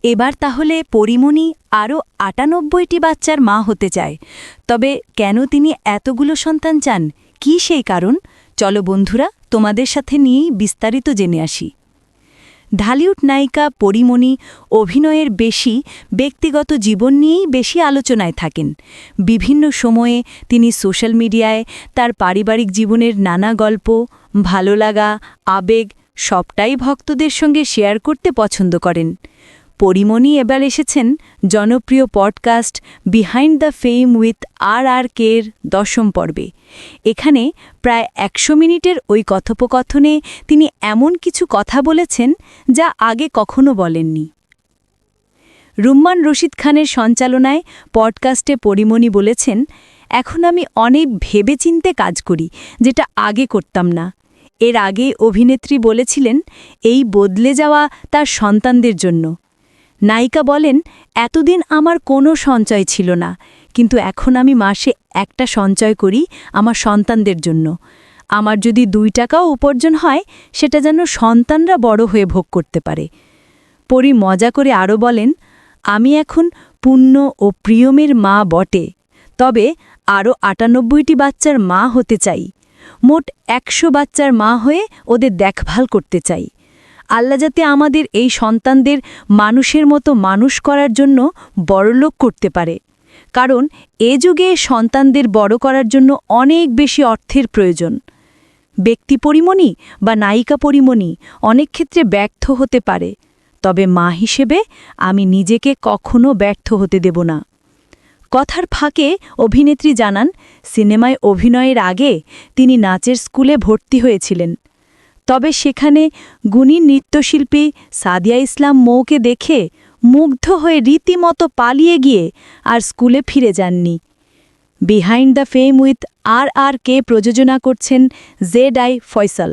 এবার তাহলে পরিমণি আরও ৯৮টি বাচ্চার মা হতে চায়। তবে কেন তিনি এতগুলো সন্তান চান, কী সেই কারণ? চলো বন্ধুরা, তোমাদের সাথে নিয়েই বিস্তারিত জেনে আসি। ঢালিউড নায়িকা পরিমণি অভিনয়ের বেশি ব্যক্তিগত জীবন নিয়েই বেশি আলোচনায় থাকেন। বিভিন্ন সময়ে তিনি সোশ্যাল মিডিয়ায় তার পারিবারিক জীবনের নানা গল্প, ভালো লাগা, আবেগ সবটাই ভক্তদের সঙ্গে শেয়ার করতে পছন্দ করেন। পরিমণি এবার এসেছেন জনপ্রিয় podcast behind the fame with RRK-র 10ম পর্বে। এখানে প্রায় 100 মিনিটের ওই কথোপকথনে তিনি এমন কিছু কথা বলেছেন যা আগে কখনো বলেননি। রুম্মান রশিদ খানের সঞ্চালনায় পডকাস্টে পরিমণি বলেছেন, এখন আমি অনেক ভেবেচিন্তে কাজ করি, যেটা আগে করতাম না। এর আগে অভিনেত্রী বলেছিলেন এই বদলে যাওয়া তার সন্তানদের জন্য। নায়িকা বলেন, এতদিন আমার কোনো সঞ্চয় ছিল না, কিন্তু এখন আমি মাসে একটা সঞ্চয় করি আমার সন্তানদের জন্য। আমার যদি 2 টাকাও উপার্জন হয়, সেটা যেন সন্তানরা বড় হয়ে ভোগ করতে পারে। পরি মজা করে আরও বলেন, আমি এখন পুণ্য ও প্রিয়মের মা বটে, তবে আরও 98টি বাচ্চার মা হতে চাই। মোট 100 বাচ্চার মা হয়ে ওদের দেখভাল করতে চাই। আল্লাহ যাতে আমাদের এই সন্তানদের মানুষের মতো মানুষ করার জন্য বড়লোক করতে পারে, কারণ এ যুগে সন্তানদের বড় করার জন্য অনেক বেশি অর্থের প্রয়োজন। ব্যক্তি পরিমণি বা নায়িকা পরিমণি অনেক ক্ষেত্রে ব্যর্থ হতে পারে, তবে মা হিসেবে আমি নিজেকে কখনো ব্যর্থ হতে দেব না। কথার ফাঁকে অভিনেত্রী জানান, সিনেমায় অভিনয়ের আগে তিনি নাচের স্কুলে ভর্তি হয়েছিলেন। তবে সেখানে গুণী নৃত্যশিল্পী সাদিয়া ইসলাম মৌকে দেখে মুগ্ধ হয়ে রীতিমতো পালিয়ে গিয়ে আর স্কুলে ফিরে যাননি। Behind the fame with RRK প্রযোজনা করছেন ZI ফয়সাল।